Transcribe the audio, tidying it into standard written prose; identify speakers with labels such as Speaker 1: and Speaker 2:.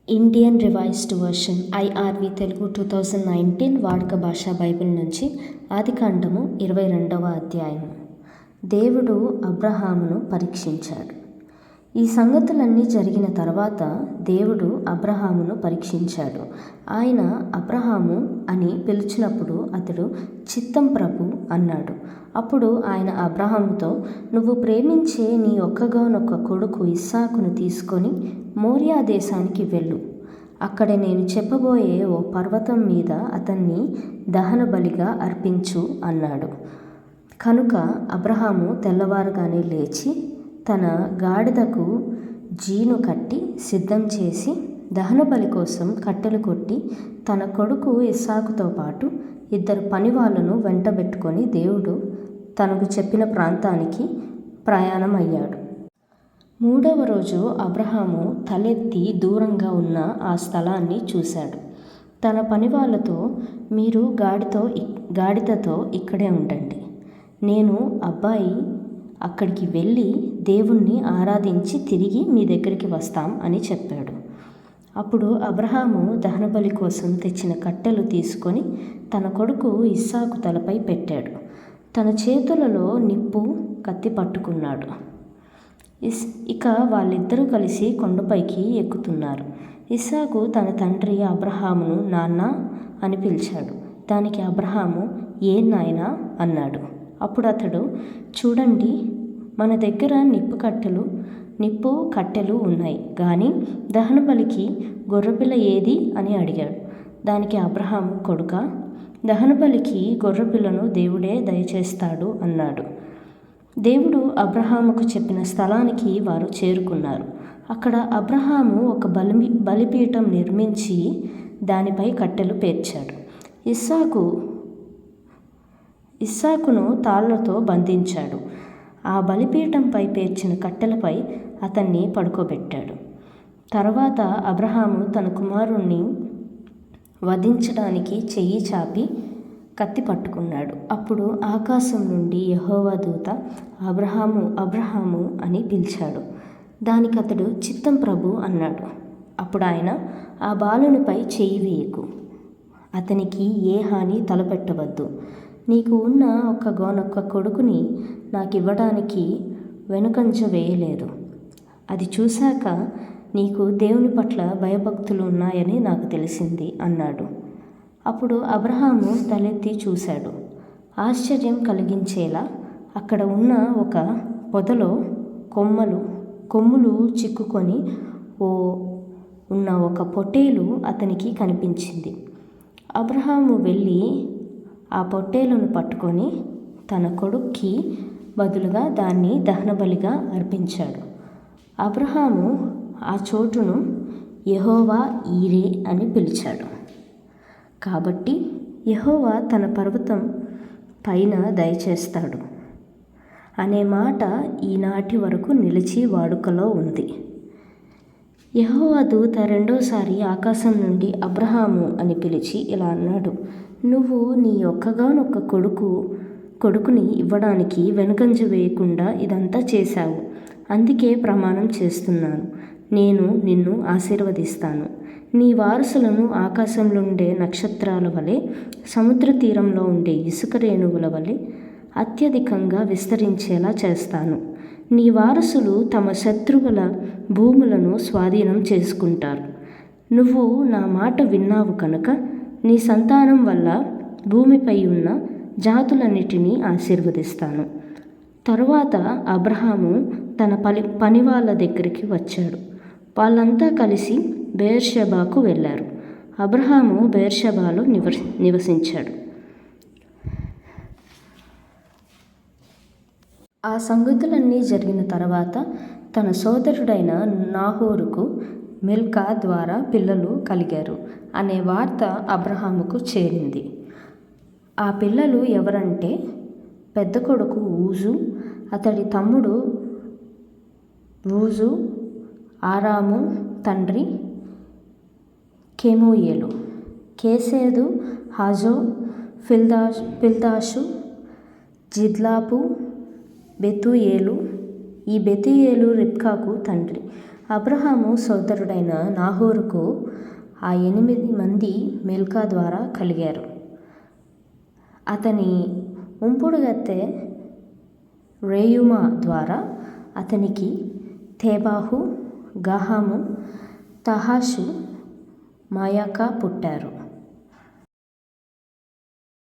Speaker 1: Indian revised version IRV Telugu 2019 వాడుక భాషా Bible నుంచి ఆదికాండము 22వ అధ్యాయము. దేవుడు అబ్రహామును పరీక్షించాడు. ఈ సంగతులన్నీ జరిగిన తర్వాత దేవుడు అబ్రహామును పరీక్షించాడు. ఆయన అబ్రహాము అని పిలిచినప్పుడు అతడు చిత్తం ప్రభు అన్నాడు. అప్పుడు ఆయన అబ్రహాముతో, నువ్వు ప్రేమించే నీ ఒక్కగానొక్క కొడుకు ఇస్సాకును తీసుకొని మోరియా దేశానికి వెళ్ళు. అక్కడ నేను చెప్పబోయే ఓ పర్వతం మీద అతన్ని దహన బలిగా అర్పించు అన్నాడు. కనుక అబ్రహాము తెల్లవారుగానే లేచి తన గాడిదకు జీను కట్టి సిద్ధం చేసి దహనబలి కోసం కట్టెలు కొట్టి తన కొడుకు ఇస్సాకుతో పాటు 2 పనివాళ్ళను వెంటబెట్టుకొని దేవుడు తనకు చెప్పిన ప్రాంతానికి ప్రయాణమయ్యాడు. 3వ రోజు అబ్రహాము తలెత్తి దూరంగా ఉన్న ఆ స్థలాన్ని చూశాడు. తన పనివాళ్ళతో, మీరు గాడిదతో ఇక్కడే ఉండండి, నేను అబ్బాయి అక్కడికి వెళ్ళి దేవుణ్ణి ఆరాధించి తిరిగి మీ దగ్గరికి వస్తాం అని చెప్పాడు. అప్పుడు అబ్రహాము దహనబలి కోసం తెచ్చిన కట్టెలు తీసుకొని తన కొడుకు ఇస్సాకు తలపై పెట్టాడు. తన చేతులలో నిప్పు కత్తి పట్టుకున్నాడు. ఇక వాళ్ళిద్దరూ కలిసి కొండపైకి ఎక్కుతున్నారు. ఇస్సాకు తన తండ్రి అబ్రహామును నాన్న అని పిలిచాడు. దానికి అబ్రహాము, ఏం నాయనా అన్నాడు. అప్పుడు అతడు, చూడండి, మన దగ్గర నిప్పు కట్టెలు ఉన్నాయి, కానీ దహనబలికి గొర్రెపిల్ల ఏది అని అడిగాడు. దానికి అబ్రహాము, కొడుకా, దహనబలికి గొర్రెపిల్లను దేవుడే దయచేస్తాడు అన్నాడు. దేవుడు అబ్రహాముకు చెప్పిన స్థలానికి వారు చేరుకున్నారు. అక్కడ అబ్రహాము ఒక బలిపీఠం నిర్మించి దానిపై కట్టెలు పేర్చాడు. ఇస్సాకును తాళ్లతో బంధించాడు. ఆ బలిపీఠంపై పేర్చిన కట్టెలపై అతన్ని పడుకోబెట్టాడు. తర్వాత అబ్రహాము తన కుమారుణ్ణి వధించడానికి చెయ్యి చాపి కత్తి పట్టుకున్నాడు. అప్పుడు ఆకాశం నుండి యెహోవా దూత అబ్రహాము అబ్రహాము అని పిలిచాడు. దానికి అతడు చిత్తం ప్రభు అన్నాడు. అప్పుడు ఆయన, ఆ బాలునిపై చెయ్యి వేయకు, అతనికి ఏ హాని తలపెట్టవద్దు. నీకు ఉన్న ఒక్కగానొక్క కొడుకుని నాకివ్వడానికి వెనుకంజ వేయలేదు. అది చూశాక నీకు దేవుని పట్ల భయభక్తులు ఉన్నాయని నాకు తెలిసింది అన్నాడు. అప్పుడు అబ్రహాము తలెత్తి చూశాడు. ఆశ్చర్యం కలిగించేలా అక్కడ ఉన్న ఒక పొదలో కొమ్ములు చిక్కుకొని ఉన్న ఒక పొట్టేలు అతనికి కనిపించింది. అబ్రహాము వెళ్ళి ఆ పొట్టేలును పట్టుకొని తన కొడుక్కి బదులుగా దాన్ని దహనబలిగా అర్పించాడు. అబ్రహాము ఆ చోటును యెహోవా ఈరే అని పిలిచాడు. కాబట్టి యెహోవా తన పర్వతం పైన దయచేస్తాడు అనే మాట ఈనాటి వరకు నిలిచి వాడుకలో ఉంది. యెహోవా దూత రెండోసారి ఆకాశం నుండి అబ్రహాము అని పిలిచి ఇలా అన్నాడు, నువ్వు నీ ఒక్కగానొక్క కొడుకుని ఇవ్వడానికి వెనుకంజ వేయకుండా ఇదంతా చేశావు. అందుకే ప్రమాణం చేస్తున్నాను, నేను నిన్ను ఆశీర్వదిస్తాను. నీ వారసులను ఆకాశంలో ఉండే నక్షత్రాల వలె, సముద్ర తీరంలో ఉండే ఇసుక రేణువుల వలె అత్యధికంగా విస్తరించేలా చేస్తాను. నీ వారసులు తమ శత్రువుల భూములను స్వాధీనం చేసుకుంటారు. నువ్వు నా మాట విన్నావు కనుక నీ సంతానం వల్ల భూమిపై ఉన్న జాతులన్నిటినీ ఆశీర్వదిస్తాను. తరువాత అబ్రహాము తన పనివాళ్ళ దగ్గరికి వచ్చాడు. వాళ్ళంతా కలిసి బెయేర్షెబాకు వెళ్ళారు. అబ్రహాము బెయేర్షెబాలో నివసించాడు. ఆ సంగతులన్నీ జరిగిన తర్వాత తన సోదరుడైన నాహోరుకు మిల్కా ద్వారా పిల్లలు కలిగారు అనే వార్త అబ్రహాముకు చేరింది. ఆ పిల్లలు ఎవరంటే, పెద్ద కొడుకు ఊజు, అతడి తమ్ముడు ఊజు, ఆరాము తండ్రి కెమూయేలు, కేసేదు, హాజో, ఫిల్దాషు, జిద్లాపు, బెతూయేలు. ఈ బెతూయేలు రిబ్కాకు తండ్రి. అబ్రహాము సోదరుడైన నాహోరుకు ఆ 8 మంది మిల్కా ద్వారా కలిగారు. అతని ఉంపుడుగత్తె రేయుమా ద్వారా అతనికి తేబాహు, గహాము, తహాషు, మాయాకా పుట్టారు.